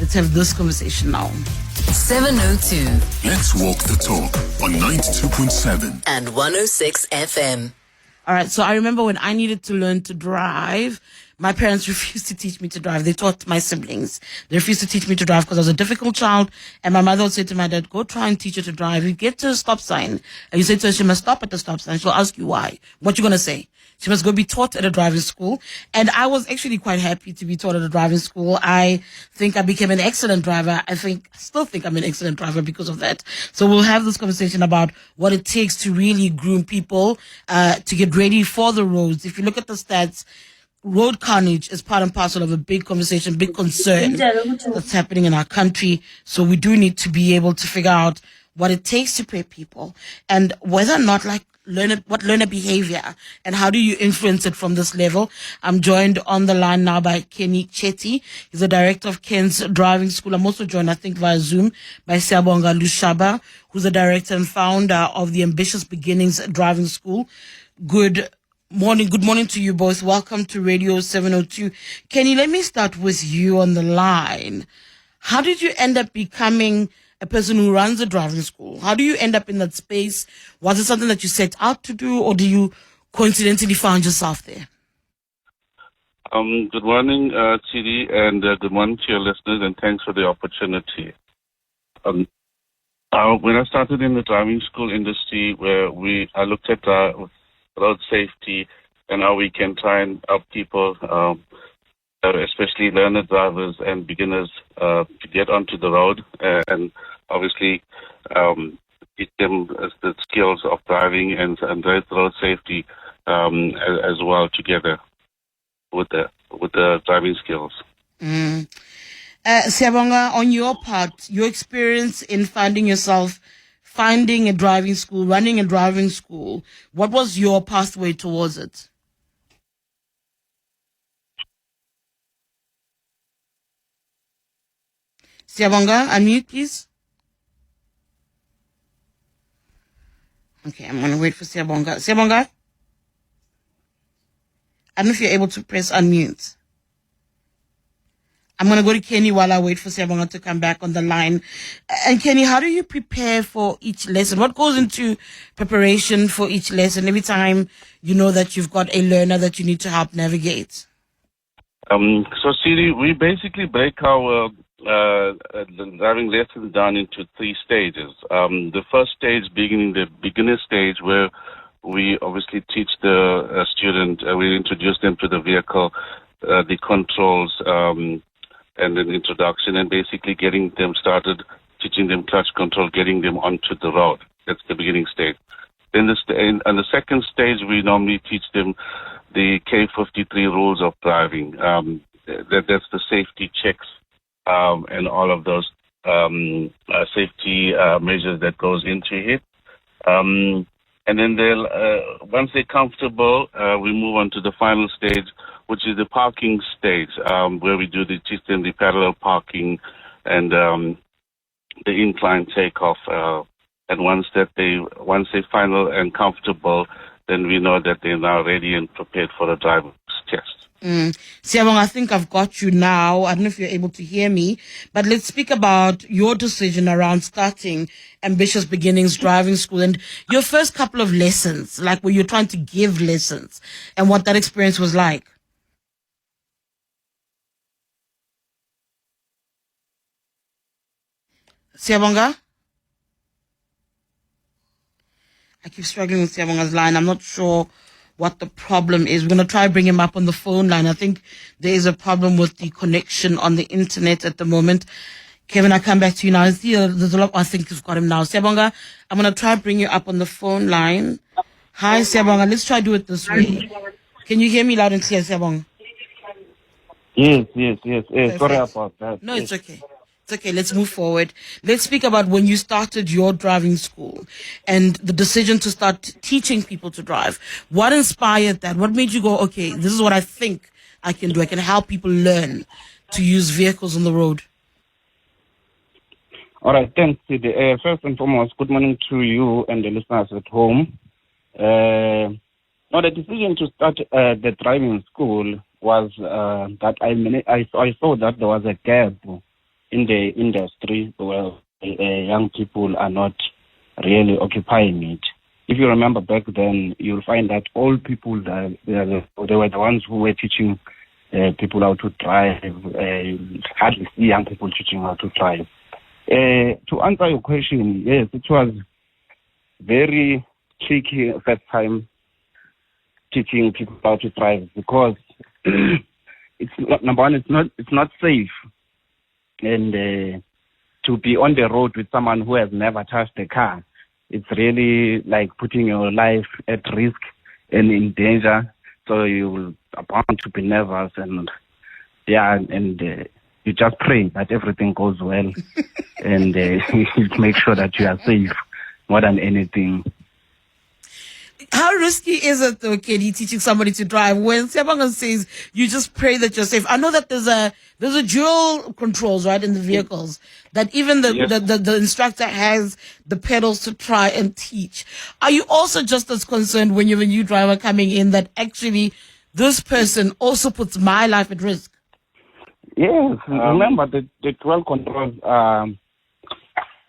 Let's have this conversation now. 702. Let's walk the talk on 92.7 and 106 FM. All right, so I remember when I needed to learn to drive, my parents refused to teach me to drive. They taught my siblings. They refused to teach me to drive because I was a difficult child. And my mother would say to my dad, go try and teach her to drive. You get to a stop sign and you say to her, she must stop at the stop sign. She'll ask you why. What you going to say? She must go be taught at a driving school. And I was actually quite happy to be taught at a driving school. I think I became an excellent driver. I still think I'm an excellent driver because of that. So we'll have this conversation about what it takes to really groom people, to get ready for the roads. If you look at the stats, road carnage is part and parcel of a big conversation, big concern that's happening in our country. So we do need to be able to figure out what it takes to prep people and whether or not learner behavior and how do you influence it from this level. I'm joined on the line now by Chetty. He's the director of Ken's driving school. I'm also joined, I think, via Zoom by Siyabonga Lushaba, who's the director and founder of the Ambitious Beginnings Driving School. Good morning to you both. Welcome to Radio 702. Kenny, let me start with you on the line. How did you end up becoming a person who runs a driving school? How do you end up in that space? Was it something that you set out to do, or do you coincidentally find yourself there? Good morning, Tshidi, and good morning to your listeners, and thanks for the opportunity. When I started in the driving school industry, where I looked at road safety and how we can try and help people, especially learner drivers and beginners, to get onto the road and obviously teach them the skills of driving and road safety as well together with the driving skills. Siyabonga, on your part, your experience in finding a driving school, running a driving school, what was your pathway towards it? Siyabonga, unmute, please. Okay, I'm going to wait for Siyabonga. Siyabonga? I don't know if you're able to press unmute. I'm going to go to Kenny while I wait for Siyabonga to come back on the line. And Kenny, how do you prepare for each lesson? What goes into preparation for each lesson every time you know that you've got a learner that you need to help navigate? So, Siri, we basically break our driving lessons down into 3 stages. The first stage being the beginner stage, where we obviously teach the student, we introduce them to the vehicle, the controls, and an introduction, and basically getting them started, teaching them clutch control, getting them onto the road. That's the beginning stage. Then on the second stage, we normally teach them the K53 rules of driving. That's the safety checks and all of those safety measures that goes into it. And then once they're comfortable, we move on to the final stage, which is the parking stage, where we teach them the parallel parking and the incline takeoff. And once they're final and comfortable, then we know that they're now ready and prepared for a driver's test. Siyabonga, I think I've got you now. I don't know if you're able to hear me, but let's speak about your decision around starting Ambitious Beginnings Driving School and your first couple of lessons, like where you're trying to give lessons, and what that experience was like. Siyabonga? I keep struggling with Siyabonga's line. I'm not sure what the problem is. We're going to try to bring him up on the phone line. I think there is a problem with the connection on the internet at the moment. Kevin, I come back to you now. There's a lot. I think you've got him now. Siyabonga, I'm going to try to bring you up on the phone line. Hi, Siyabonga. Let's try to do it this way. Can you hear me loud and clear, Siyabonga? Yes. Sorry about that. No, it's okay. It's okay. Let's move forward. Let's speak about when you started your driving school and the decision to start teaching people to drive. What inspired that? What made you go, okay, this is what I think I can do. I can help people learn to use vehicles on the road. All right, thanks, City. First and foremost, good morning to you and the listeners at home. Now, the decision to start the driving school was that I saw that there was a gap in the industry, well, young people are not really occupying it. If you remember back then, you'll find that old people, they were the ones who were teaching people how to drive. Hardly see young people teaching how to drive. To answer your question, yes, it was very tricky first time teaching people how to drive because it's not, number one, it's not safe, and to be on the road with someone who has never touched a car, it's really like putting your life at risk and in danger. So you are bound to be nervous and you just pray that everything goes well and make sure that you are safe more than anything. How risky is it though, Kenny, teaching somebody to drive when Siyabonga says you just pray that you're safe? I know that there's a dual controls, right, in the vehicles, that even the instructor has the pedals to try and teach. Are you also just as concerned when you have a new driver coming in that actually this person also puts my life at risk? Yes, remember the 12 controls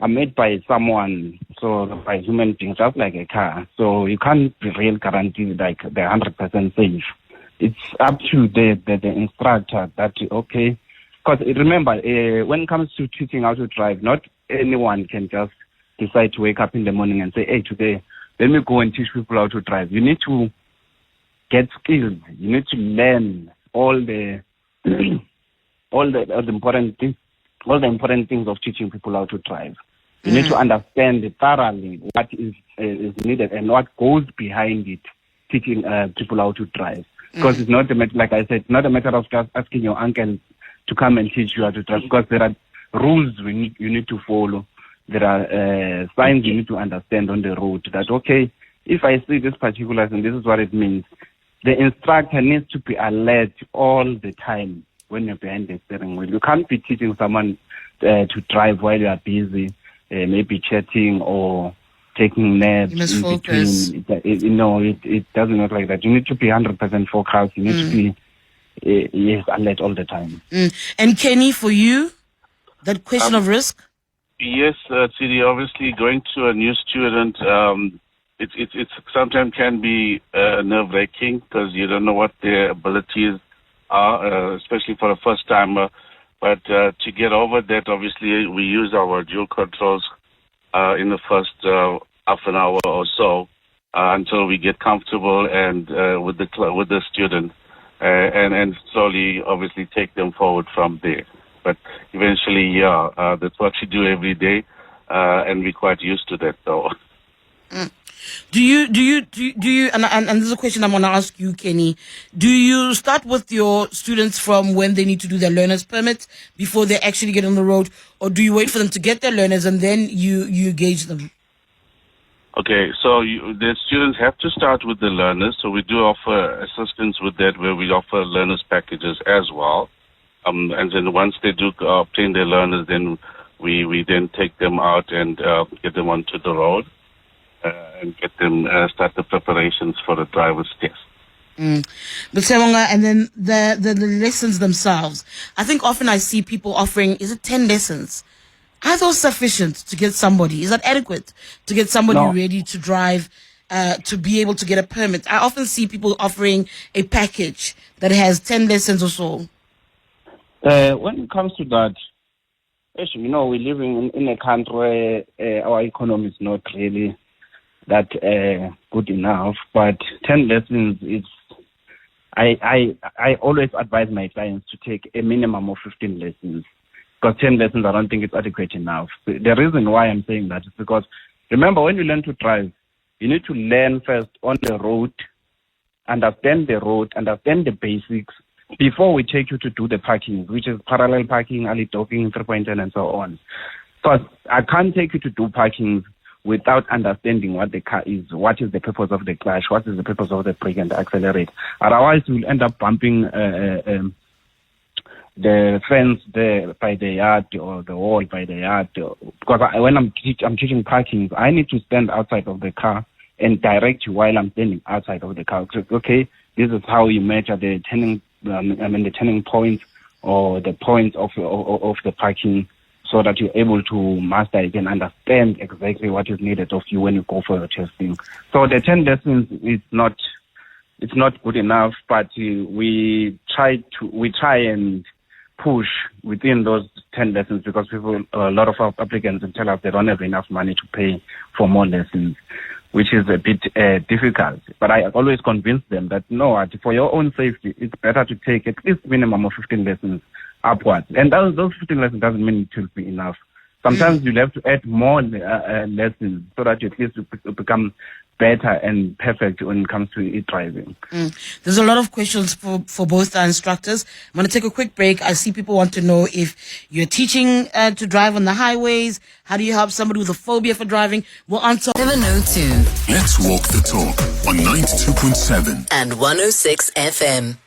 are made by someone, so by human beings, just like a car. So you can't be real guaranteed like they're 100% safe. It's up to the instructor that, okay, because remember, when it comes to teaching how to drive, not anyone can just decide to wake up in the morning and say, hey, today, let me go and teach people how to drive. You need to get skills. You need to learn all the important things. All the important things of teaching people how to drive. You need to understand thoroughly what is needed and what goes behind it, teaching people how to drive. Because it's not a matter, like I said, not a matter of just asking your uncle to come and teach you how to drive. Because there are rules you need to follow. There are signs you need to understand on the road. That okay, if I see this particular thing, this is what it means. The instructor needs to be alert all the time when you're behind the steering wheel. You can't be teaching someone to drive while you are busy, maybe chatting or taking naps in between. It doesn't work like that. You need to be 100% focused. You need to be alert all the time. And Kenny, for you, that question of risk? Yes, Tshidi, obviously going to a new student, it's sometimes can be nerve-wracking because you don't know what their abilities are, especially for a first-timer. But to get over that, obviously, we use our dual controls in the first half an hour or so until we get comfortable and with the student, and slowly, obviously, take them forward from there. But eventually, that's what we do every day, and we're quite used to that, though. Do you, and this is a question I'm going to ask you, Kenny. Do you start with your students from when they need to do their learner's permit before they actually get on the road, or do you wait for them to get their learners and then you gauge them? Okay, so the students have to start with the learners, so we do offer assistance with that where we offer learners packages as well. And then once they do obtain their learners, then we then take them out and get them onto the road. And get them start the preparations for the driver's test. But Siyabonga, and then the lessons themselves. I think often I see people offering, is it 10 lessons? Are those sufficient to get somebody? Is that adequate to get somebody ready to drive, to be able to get a permit? I often see people offering a package that has 10 lessons or so. When it comes to that, actually, we're living in a country where our economy is not really that good enough, but 10 lessons is, I always advise my clients to take a minimum of 15 lessons, because 10 lessons I don't think it's adequate enough. The reason why I'm saying that is because, remember, when you learn to drive, you need to learn first on the road, understand the basics, before we take you to do the parking, which is parallel parking, early docking, 3.10, and so on. Because I can't take you to do parking without understanding what the car is, what is the purpose of the clutch, what is the purpose of the brake and the accelerator. Otherwise, we'll end up bumping the fence there by the yard or the wall by the yard. Because when I'm teaching parking, I need to stand outside of the car and direct you while I'm standing outside of the car. So, okay, this is how you measure the turning points or the points of the parking, so that you're able to master it and understand exactly what is needed of you when you go for your testing. So the 10 lessons is not good enough, but we try and push within those 10 lessons, because a lot of our applicants tell us they don't have enough money to pay for more lessons, which is a bit difficult. But I always convince them that no, for your own safety, it's better to take at least minimum of 15 lessons upwards. And those 15 lessons doesn't mean it will be enough. Sometimes you'll have to add more lessons so that you at least become better and perfect when it comes to e-driving. There's a lot of questions for both our instructors. I'm going to take a quick break. I see people want to know if you're teaching to drive on the highways. How do you help somebody with a phobia for driving? We'll answer. 702 Let's walk the talk on 92.7 and 106 FM.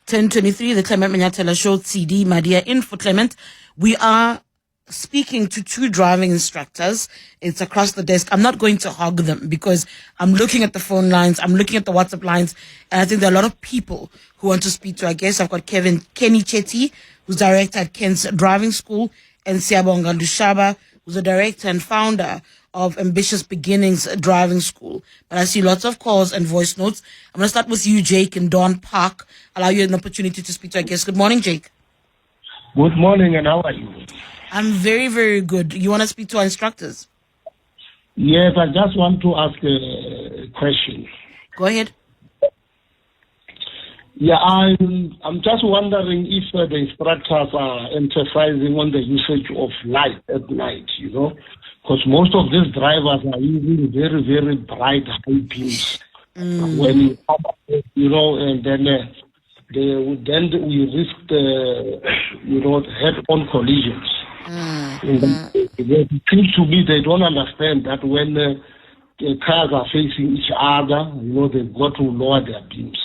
10:23, the Clement Manyathela show. Tshidi Madia in for Clement. We are speaking to two driving instructors. It's across the desk. I'm not going to hog them because I'm looking at the phone lines, I'm looking at the WhatsApp lines, and I think there are a lot of people who want to speak to. I guess I've got Kenny Chetty, who's director at Ken's Driving School, and Siyabonga Lushaba, who's the director and founder of Ambitious Beginnings Driving School. But I see lots of calls and voice notes. I'm going to start with you, Jake, in Dawn Park. Allow you an opportunity to speak to our guest. Good morning, Jake. Good morning, and how are you? I'm very, very good. You want to speak to our instructors? Yes, I just want to ask a question. Go ahead. Yeah, I'm just wondering if the instructors are emphasizing on the usage of light at night, because most of these drivers are using very, very bright high beams. When you come up, and then we risk head-on collisions. It seems to me they don't understand that when the cars are facing each other, they've got to lower their beams.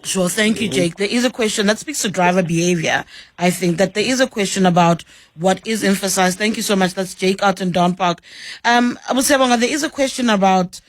Sure, thank you, Jake. There is a question that speaks to driver behavior. I think that there is a question about what is emphasized. Thank you so much. That's Jake out in Dawn Park. Abu Siyabonga, there is a question about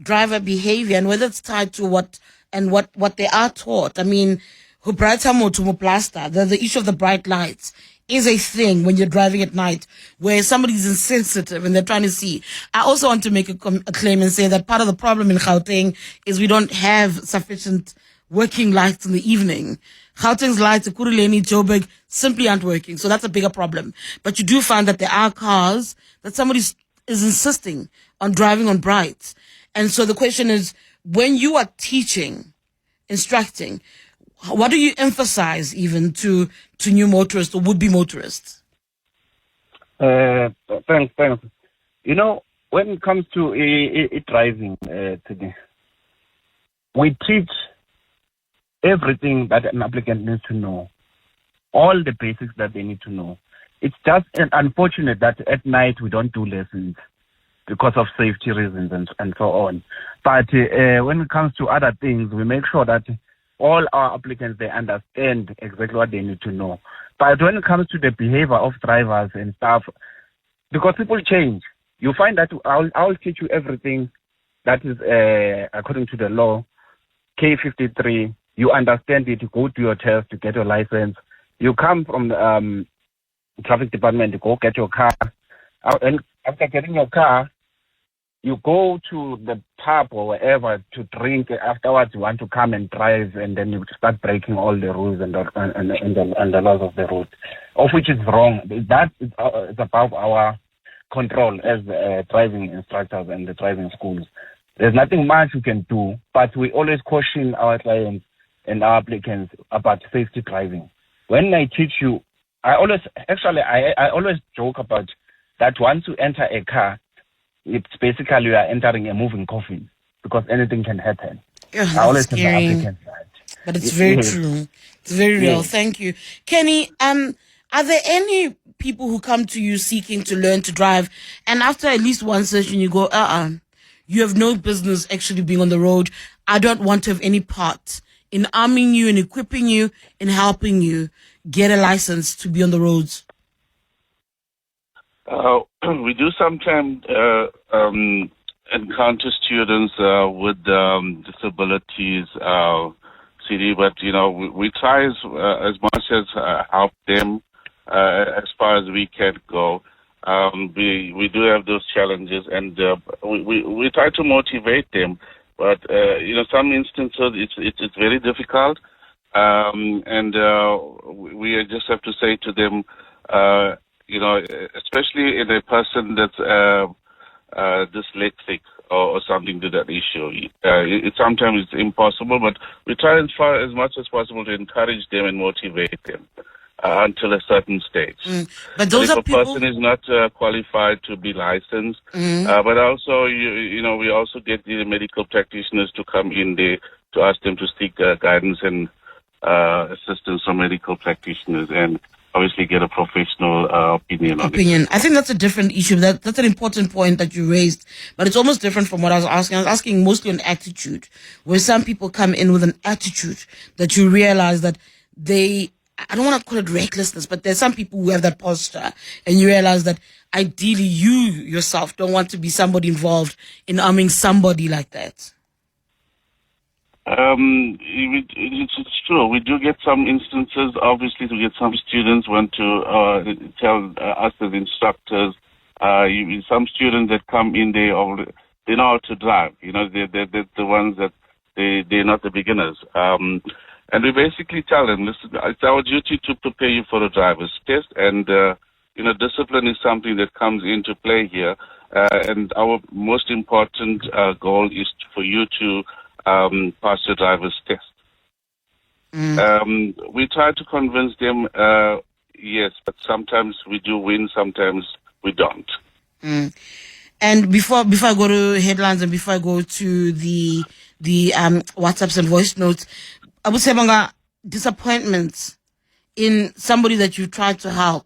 driver behavior and whether it's tied to what they are taught. I mean, the issue of the bright lights is a thing when you're driving at night where somebody's insensitive and they're trying to see. I also want to make a claim and say that part of the problem in Gauteng is we don't have sufficient working lights in the evening. Gauteng's lights, Ekurhuleni, Joburg, simply aren't working. So that's a bigger problem. But you do find that there are cars that somebody is insisting on driving on bright. And so the question is, when you are teaching, instructing, what do you emphasize even to new motorists or would-be motorists? Thanks. When it comes to driving today, we teach everything that an applicant needs to know, all the basics that they need to know. It's just unfortunate that at night we don't do lessons because of safety reasons and so on. But when it comes to other things, we make sure that all our applicants, they understand exactly what they need to know. But when it comes to the behavior of drivers and stuff, because people change, you find that I'll teach you everything that is according to the law, K53. You understand it, you go to your test to get your license. You come from the traffic department to go get your car. And after getting your car, you go to the pub or wherever to drink. Afterwards, you want to come and drive, and then you start breaking all the rules and the laws of the road, of which is wrong. That is above our control as driving instructors and the driving schools. There's nothing much we can do, but we always caution our clients and our applicants about safety driving. When I teach you, I always joke about that once you enter a car, it's basically you are entering a moving coffin because anything can happen. Yeah, I always scary. tell the applicants that. But it's very true. It's very real. Thank you. Kenny, are there any people who come to you seeking to learn to drive and after at least one session you go, you have no business actually being on the road. I don't want to have any part in arming you and equipping you and helping you get a license to be on the roads? We do sometimes encounter students with disabilities, City, but we try as much as help them as far as we can go. We do have those challenges, and we try to motivate them. But some instances it's very difficult, and we just have to say to them, especially in a person that's dyslexic or something to that issue. Sometimes it's impossible, but we try as much as possible to encourage them and motivate them until a certain stage. But those if are a people... person is not qualified to be licensed, but also, we also get the medical practitioners to come in there to ask them to seek guidance and assistance from medical practitioners and obviously get a professional opinion on it. I think that's a different issue. That's an important point that you raised, but it's almost different from what I was asking. I was asking mostly on attitude, where some people come in with an attitude that you realize that I don't want to call it recklessness, but there's some people who have that posture, and you realize that ideally you yourself don't want to be somebody involved in arming somebody like that. It's true. We do get some instances. Obviously, we get some students want to tell us as instructors. Some students that come in, they know how to drive. They're the ones that they're not the beginners. And we basically tell them, listen, it's our duty to prepare you for a driver's test, and discipline is something that comes into play here. And our most important goal is for you to pass the driver's test. We try to convince them, yes, but sometimes we do win, sometimes we don't. And before I go to headlines and before I go to the WhatsApps and voice notes, I would say, Siyabonga, disappointments in somebody that you tried to help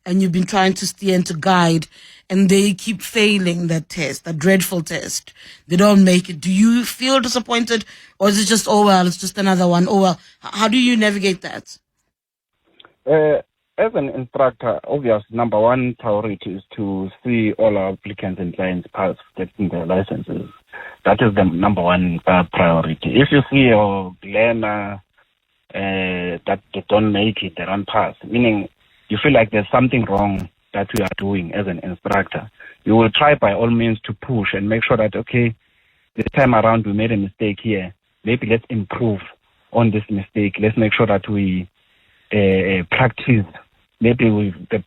and you've been trying to steer and to guide, and they keep failing that test, that dreadful test. They don't make it. Do you feel disappointed, or is it just, oh well, it's just another one? Oh well, how do you navigate that? As an instructor, obvious number one priority is to see all our applicants and clients pass getting their licenses. That is the number one priority. If you see your learner that they don't make it, they don't pass, meaning you feel like there's something wrong that we are doing as an instructor, you will try by all means to push and make sure that, okay, this time around we made a mistake here. Maybe let's improve on this mistake. Let's make sure that we practice. Maybe the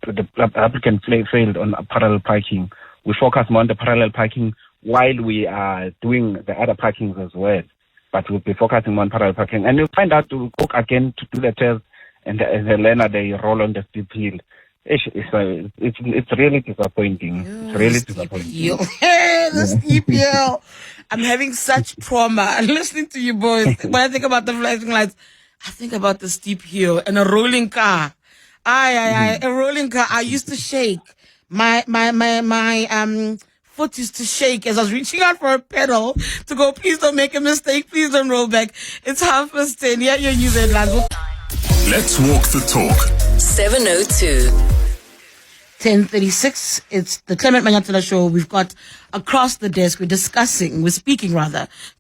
applicant failed on parallel parking. We focus more on the parallel parking while we are doing the other parkings as well. But we'll be focusing on parallel parking. And you'll find out to go again to do the test, and the learner, they roll on the steep hill. It's really disappointing. It's really disappointing. The steep hill. I'm having such trauma listening to you boys. When I think about the flashing lights, I think about the steep hill and a rolling car. A rolling car. I used to shake. My foot used to shake as I was reaching out for a pedal to go, please don't make a mistake. Please don't roll back. It's 10:30. Yeah, your news headlines. Let's walk the talk. 702. 10:36. It's the Clement Manyathela show. We've got across the desk, we're speaking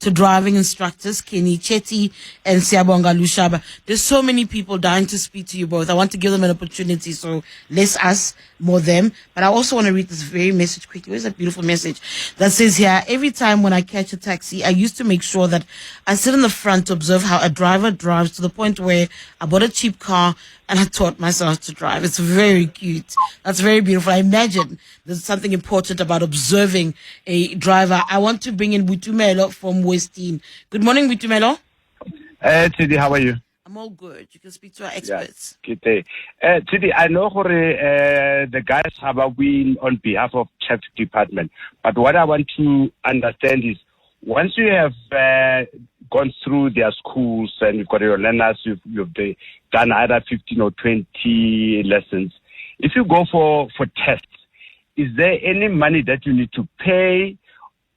to driving instructors, Kenny, Chetty, and Siyabonga, Lushaba. There's so many people dying to speak to you both. I want to give them an opportunity, so less us, more them. But I also want to read this very message quickly. Where's that beautiful message that says here, every time when I catch a taxi, I used to make sure that I sit in the front to observe how a driver drives, to the point where I bought a cheap car and I taught myself to drive. It's very cute. That's very beautiful. I imagine there's something important about observing a driver. I want to bring in Butumelo from Westine. Good morning, Butumelo. Tshidi, how are you? I'm all good. You can speak to our experts. Yeah, good day. Tshidi, I know the guys have a win on behalf of Chef Department, but what I want to understand is, once you have gone through their schools and you've got your learners, you've done either 15 or 20 lessons, if you go for tests, is there any money that you need to pay?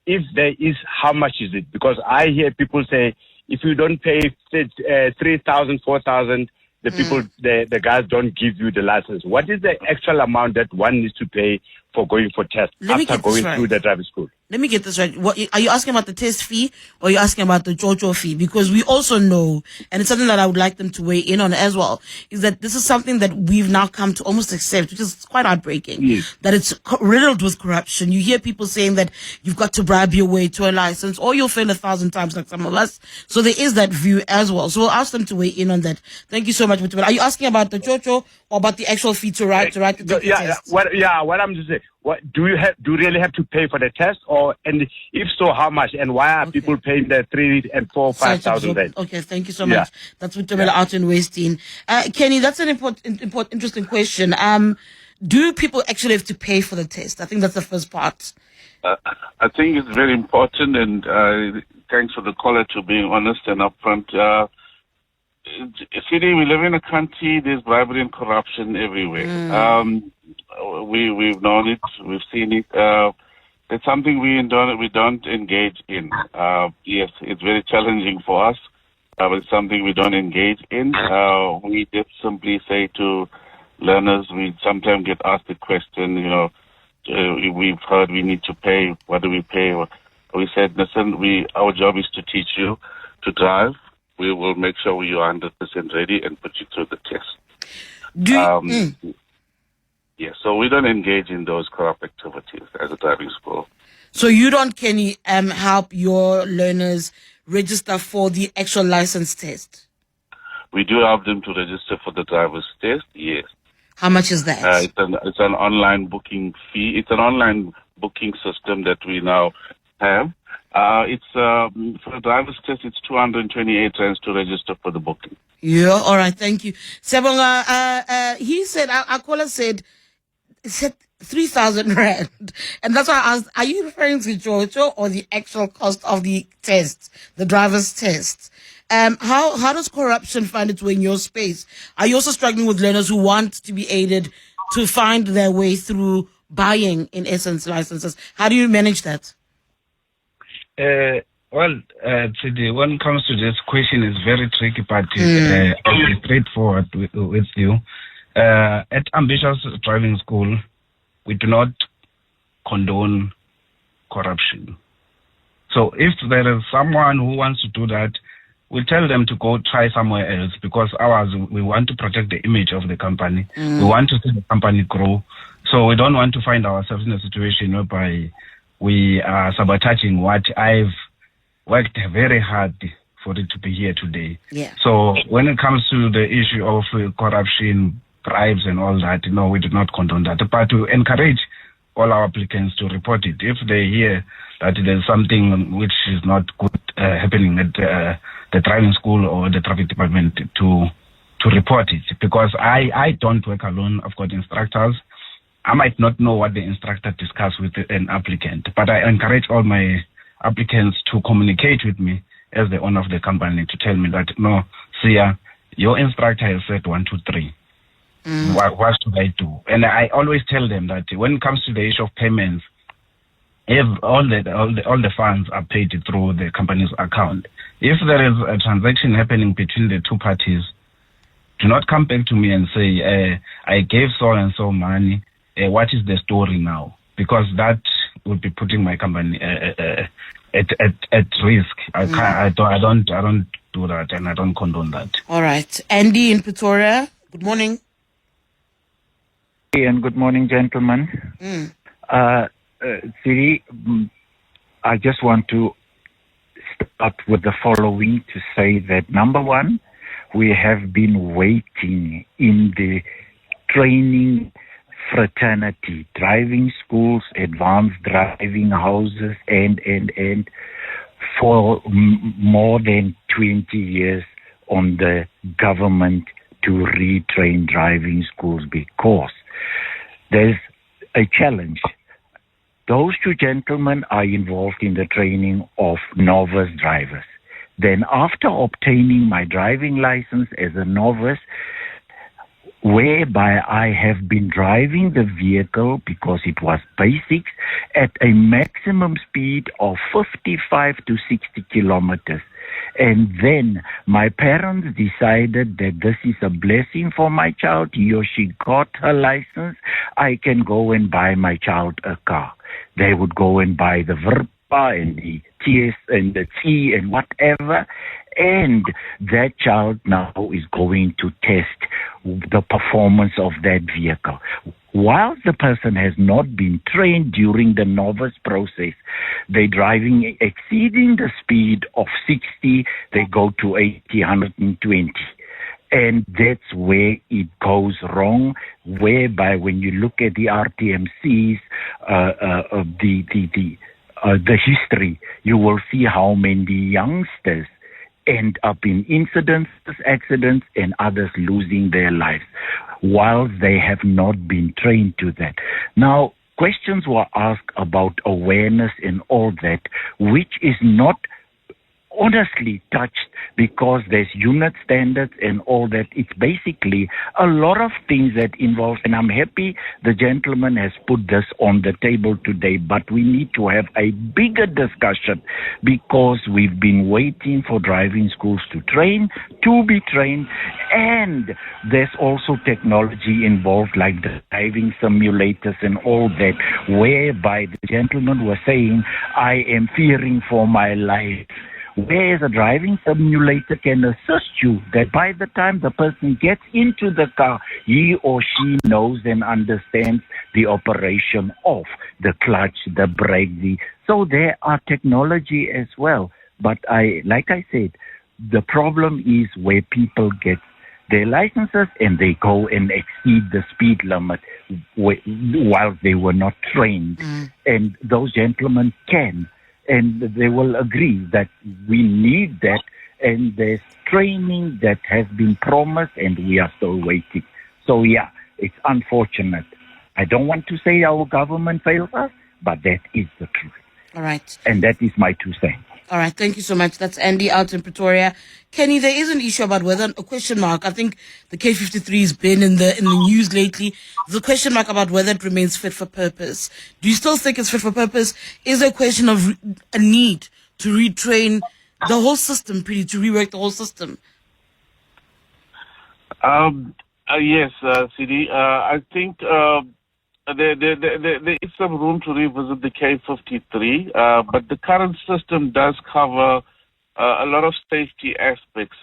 If there is, how much is it? Because I hear people say, if you don't pay 3,000, 4,000, the guys don't give you the license. What is the actual amount that one needs to pay for going for tests after going through the driving school? let me get this right. What are you asking about, the test fee, or are you asking about the Jojo fee? Because we also know, and it's something that I would like them to weigh in on as well, is that this is something that we've now come to almost accept, which is quite heartbreaking. Yes. That it's riddled with corruption. You hear people saying that you've got to bribe your way to a license, or you'll fail 1,000 times like some of us. So there is that view as well. So we'll ask them to weigh in on that. Thank you so much, Mutubela. Are you asking about the Jojo or about the actual fee to write the test? What I'm just saying, do you really have to pay for the test, and if so, how much, and why are people paying the 3,000 and 4,000, 5,000 rand? Okay, thank you so much. That's Mutubela out in Western. Kenny, that's an interesting question. Do people actually have to pay for the test? I think that's the first part. I think it's very important, and thanks for the caller to being honest and upfront. City, we live in a country, there's bribery and corruption everywhere. We've known it, we've seen it. It's something we don't engage in. Yes, it's very challenging for us, but it's something we don't engage in. We just simply say to learners, we sometimes get asked the question, we've heard we need to pay. What do we pay? We said, listen, our job is to teach you to drive. We will make sure you are 100% ready and put you through the test. So we don't engage in those corrupt activities as a driving school. So you don't, Kenny, help your learners register for the actual license test? We do help them to register for the driver's test, yes. How much is that? It's an online booking fee. It's an online booking system that we now have. For the driver's test, it's 228 rands to register for the booking. Yeah, all right, thank you. Siyabonga, he said, our caller said 3,000 rand. And that's why I asked, are you referring to Jojo or the actual cost of the test, the driver's test? How does corruption find its way in your space? Are you also struggling with learners who want to be aided to find their way through buying, in essence, licenses? How do you manage that? Tshidi, when it comes to this question, it's very tricky, but I'll be straightforward with you. At Ambitious Driving School, we do not condone corruption. So if there is someone who wants to do that, we tell them to go try somewhere else, because we want to protect the image of the company. We want to see the company grow. So we don't want to find ourselves in a situation whereby we are sabotaging what I've worked very hard for it to be here today. Yeah. So when it comes to the issue of corruption, bribes and all that, no, we do not condone that. But to encourage all our applicants to report it. If they hear that there's something which is not good happening at the driving school or the traffic department, to report it. Because I don't work alone. I've got instructors. I might not know what the instructor discussed with an applicant, but I encourage all my applicants to communicate with me as the owner of the company to tell me that, no, Sia, your instructor has said 1, 2, 3. What should I do? And I always tell them that when it comes to the issue of payments, if all the funds are paid through the company's account, if there is a transaction happening between the two parties, do not come back to me and say, I gave so and so money. What is the story now? Because that would be putting my company at risk. I don't do that, and I don't condone that. All right, Andy in Pretoria. Good morning. And good morning, gentlemen. Siri, I just want to start with the following to say that, number one, we have been waiting in the training fraternity, driving schools, advanced driving houses, and for more than 20 years on the government to retrain driving schools, because there's a challenge. Those two gentlemen are involved in the training of novice drivers. Then after obtaining my driving license as a novice, whereby I have been driving the vehicle, because it was basics, at a maximum speed of 55 to 60 kilometers. And then my parents decided that this is a blessing for my child. He or she got her license. I can go and buy my child a car. They would go and buy the Verpa and the TS and the T and whatever. And that child now is going to test the performance of that vehicle. While the person has not been trained during the novice process, they're driving exceeding the speed of 60, they go to 80, 120. And that's where it goes wrong, whereby when you look at the RTMCs, the history, you will see how many youngsters end up in incidents, accidents, and others losing their lives, while they have not been trained to that. Now, questions were asked about awareness and all that, which is not honestly touched because there's unit standards and all that. It's basically a lot of things that involve, and I'm happy the gentleman has put this on the table today, but we need to have a bigger discussion because we've been waiting for driving schools to be trained, and there's also technology involved like the driving simulators and all that, whereby the gentleman was saying, I am fearing for my life. Whereas a driving simulator can assist you that by the time the person gets into the car, he or she knows and understands the operation of the clutch, the brake. So there are technology as well. But like I said, the problem is where people get their licenses and they go and exceed the speed limit while they were not trained. And those gentlemen can. And they will agree that we need that, and there's training that has been promised, and we are still waiting. So, yeah, it's unfortunate. I don't want to say our government fails us, but that is the truth. All right. And that is my 2 cents. All right, thank you so much. That's Andy out in Pretoria. Kenny, there is an issue about whether a question mark. I think the K53 has been in the news lately. There's a question mark about whether it remains fit for purpose. Do you still think it's fit for purpose? Is there a question of a need to retrain the whole system, to rework the whole system? Yes, CD. I think there is some room to revisit the K53, but the current system does cover a lot of safety aspects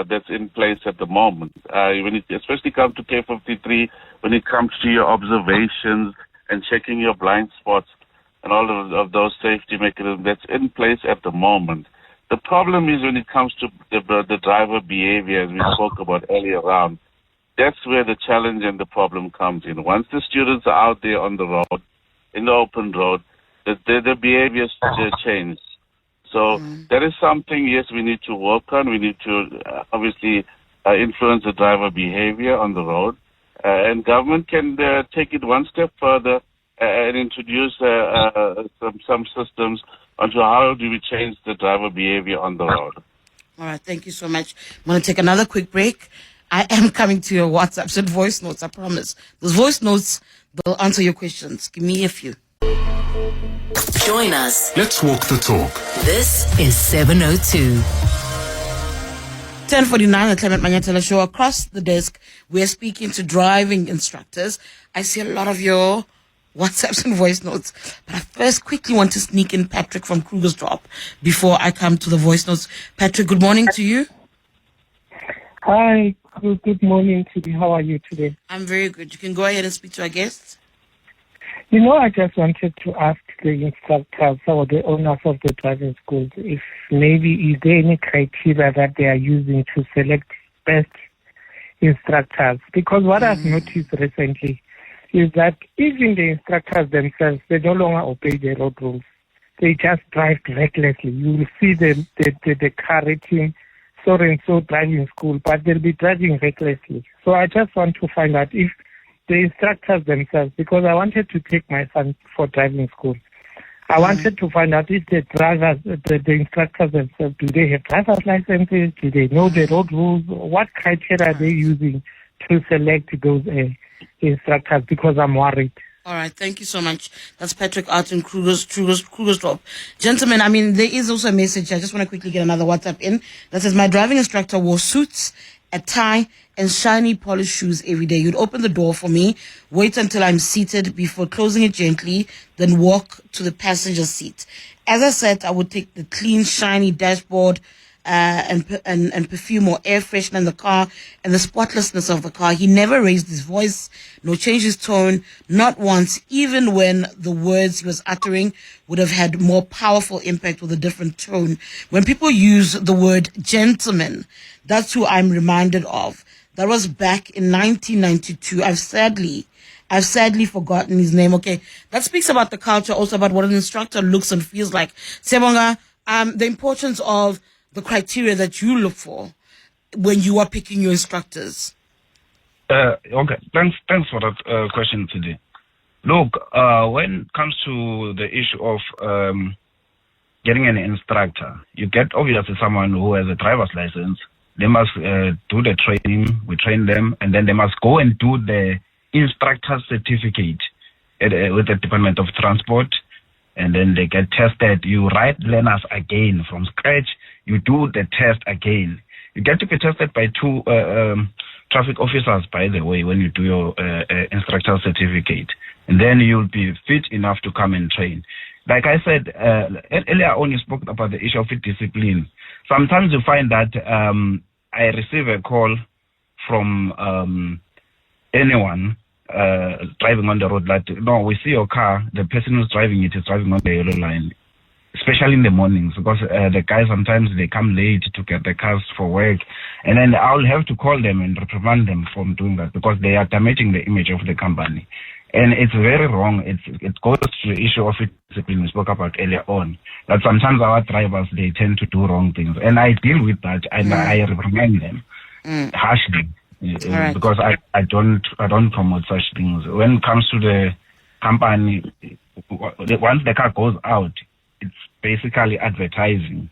that's in place at the moment. When it especially comes to K53, when it comes to your observations and checking your blind spots and all of those safety mechanisms that's in place at the moment. The problem is when it comes to the driver behavior, as we spoke about earlier on. That's where the challenge and the problem comes in. Once the students are out there on the road, in the open road, the behaviors change. So that is something, yes, we need to work on. We need to obviously influence the driver behavior on the road. And government can take it one step further and introduce some systems onto how do we change the driver behavior on the road. All right, thank you so much. I'm going to take another quick break. I am coming to your WhatsApps and voice notes, I promise. Those voice notes, they'll answer your questions. Give me a few. Join us. Let's walk the talk. This is 702. 10:49, the Clement Manyathela show. Across the desk, we're speaking to driving instructors. I see a lot of your WhatsApps and voice notes. But I first quickly want to sneak in Patrick from Krugersdorp before I come to the voice notes. Patrick, good morning to you. Hi, good morning to you. How are you today? I'm very good. You can go ahead and speak to our guests. I just wanted to ask the instructors or the owners of the driving schools if maybe is there any criteria that they are using to select best instructors? Because what I've noticed recently is that even the instructors themselves, they no longer obey the road rules. They just drive recklessly. You will see the car rating so-and-so driving school, but they'll be driving recklessly. So I just want to find out if the instructors themselves, because I wanted to take my son for driving school. I wanted to find out if the drivers, the instructors themselves, do they have driver's licenses? Do they know the road rules? What criteria are they using to select those instructors? Because I'm worried. All right, thank you so much. That's Patrick out in Krugersdorp. Gentlemen, there is also a message. I just want to quickly get another WhatsApp in that says, my driving instructor wore suits, a tie, and shiny polished shoes every day. You'd open the door for me, wait until I'm seated before closing it gently, then walk to the passenger seat. As I said, I would take the clean, shiny dashboard and perfume or air freshener in the car and the spotlessness of the car. He never raised his voice, nor changed his tone, not once, even when the words he was uttering would have had more powerful impact with a different tone. When people use the word gentleman, that's who I'm reminded of. That was back in 1992. I've sadly forgotten his name. Okay, that speaks about the culture, also about what an instructor looks and feels like. Siyabonga, the importance of the criteria that you look for when you are picking your instructors. Okay, thanks for that question today. Look, when it comes to the issue of getting an instructor, you get obviously someone who has a driver's license. They must do the training, we train them, and then they must go and do the instructor certificate with the Department of Transport, and then they get tested. You write learners again from scratch. You do the test again. You get to be tested by two traffic officers, by the way, when you do your instructor certificate. And then you'll be fit enough to come and train. Like I said, earlier on you spoke about the issue of discipline. Sometimes you find that I receive a call from anyone driving on the road that, no, we see your car, the person who's driving it is driving on the yellow line, especially in the mornings, because the guys sometimes they come late to get the cars for work, and then I'll have to call them and reprimand them from doing that because they are damaging the image of the company. And it's very wrong. It goes to the issue of discipline we spoke about earlier on, that sometimes our drivers, they tend to do wrong things. And I deal with that, and I reprimand them harshly. Right. Because I don't promote such things. When it comes to the company, once the car goes out, it's basically advertising,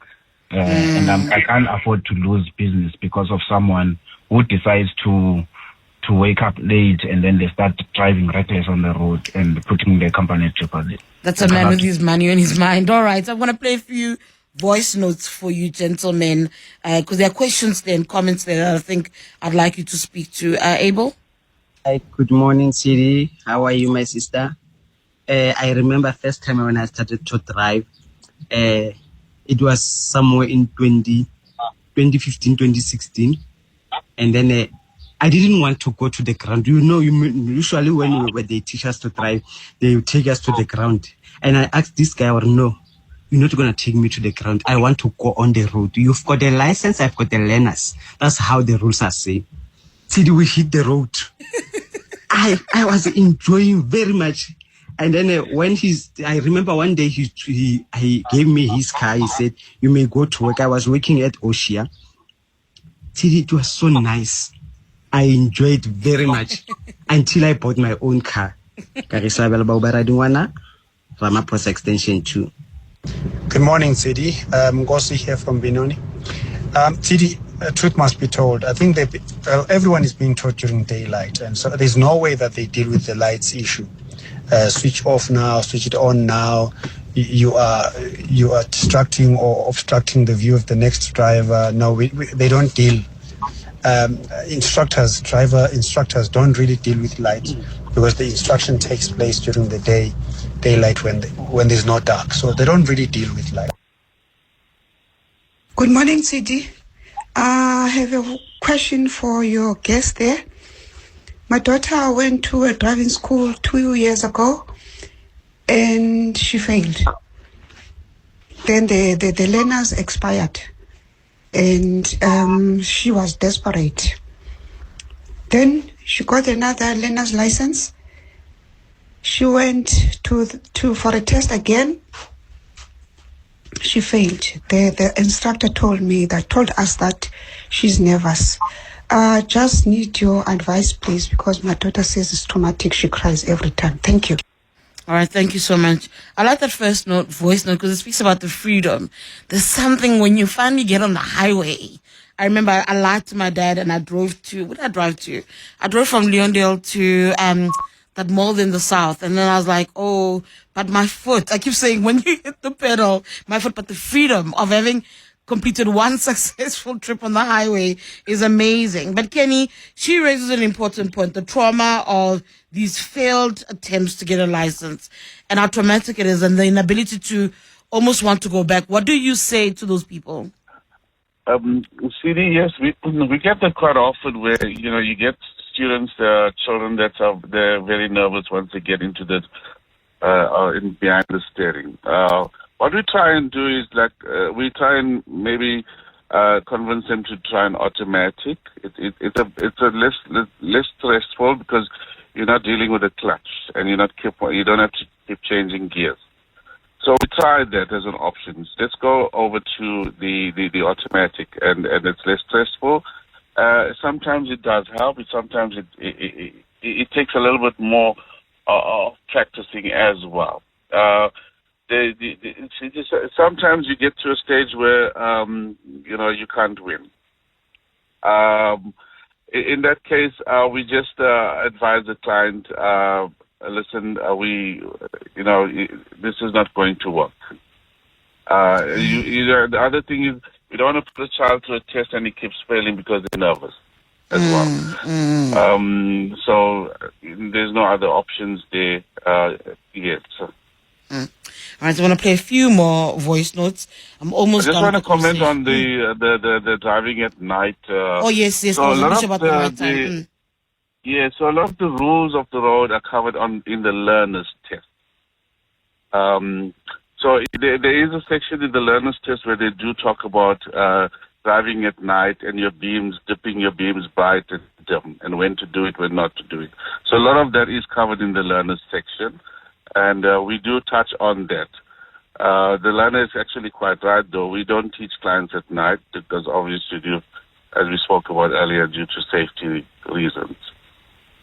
and I can't afford to lose business because of someone who decides to wake up late and then they start driving reckless on the road and putting the company at jeopardy. That's a man with his money on his mind. All right, I want to play a few voice notes for you, gentlemen, because there are questions there and comments there that I think I'd like you to speak to. Abel? Hi, good morning, Tshidi. How are you, my sister? I remember first time when I started to drive, it was somewhere in 2015, 2016. And then I didn't want to go to the ground. You know, usually when they teach us to drive, they take us to the ground. And I asked this guy, no, you're not going to take me to the ground. I want to go on the road. You've got the license, I've got the learners. That's how the rules are saying. Till we hit the road. I was enjoying very much. And then I remember one day he gave me his car. He said, you may go to work. I was working at Oshia. Till it was so nice. I enjoyed very much until I bought my own car. Ramaphosa Extension 2. Good morning, Tshidi. Ngosi here from Benoni. Tshidi, truth must be told. I think everyone is being taught during daylight, and so there's no way that they deal with the lights issue. Switch off now, switch it on now. You are distracting or obstructing the view of the next driver. No, they don't deal. Instructors don't really deal with light because the instruction takes place during the daylight when there's no dark, so they don't really deal with light. Good morning, Tshidi. I have a question for your guest there. My daughter went to a driving school 2 years ago and she failed. Then the learners expired and she was desperate. Then she got another learner's license. She went for a test again. She failed. The instructor told us that she's nervous. Just need your advice, please, because my daughter says it's traumatic. She cries every time. Thank you. All right, thank you so much. I like that voice note, because it speaks about the freedom. There's something when you finally get on the highway. I remember I lied to my dad and I drove to, what did I drive to? I drove from Leondale to that mall in the south. And then I was like, oh, but my foot. I keep saying when you hit the pedal, my foot, but the freedom of having completed one successful trip on the highway is amazing. But Kenny, she raises an important point, the trauma of these failed attempts to get a license and how traumatic it is and the inability to almost want to go back. What do you say to those people? CD, yes, we get that quite often where, you get students, children they're very nervous once they get into the, behind the steering. What we try and do is we try and maybe convince them to try an automatic. It's a less stressful because you're not dealing with a clutch and you don't have to keep changing gears. So we tried that as an option. Let's go over to the automatic and it's less stressful. Sometimes it does help. Sometimes it takes a little bit more of practicing as well. Sometimes you get to a stage where you can't win. In that case, we just advise the client, listen, this is not going to work. The other thing is, we don't want to put a child to a test and he keeps failing because they're nervous as well. So there's no other options there yet. So. All right, I want to play a few more voice notes. I'm almost I just done. want to comment on the driving at night. Yes. So I was about about the night time. Yeah, so a lot of the rules of the road are covered in the learner's test. So there is a section in the learner's test where they do talk about driving at night and dipping your beams bright and dim, and when to do it, when not to do it. So a lot of that is covered in the learner's section, and we do touch on that. The learner is actually quite right, though. We don't teach clients at night because obviously, as we spoke about earlier, due to safety reasons.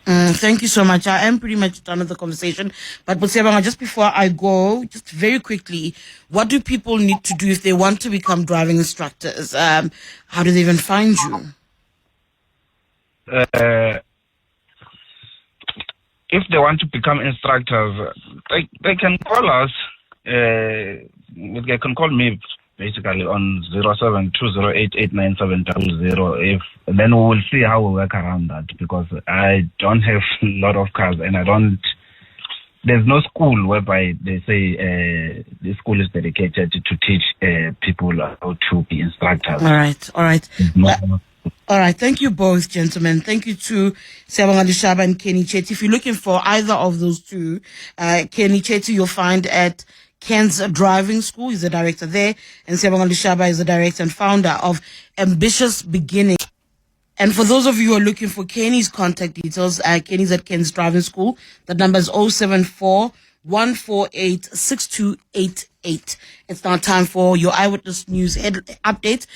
Thank you so much. I am pretty much done with the conversation. But Siyabonga, just before I go, just very quickly, what do people need to do if they want to become driving instructors? How do they even find you? If they want to become instructors, they can call us. They can call me basically on 0720889700. Then we will see how we work around that, because I don't have a lot of cars and there's no school whereby they say the school is dedicated to teach people how to be instructors. All right. All right. Thank you both, gentlemen. Thank you to Siyabonga Lushaba and Kenny Chetty. If you're looking for either of those two, Kenny Chetty you'll find at Ken's Driving School. He's the director there. And Siyabonga Lushaba is the director and founder of Ambitious Beginning. And for those of you who are looking for Kenny's contact details, Kenny's at Ken's Driving School. That number is 074-148-6288. It's now time for your Eyewitness News update.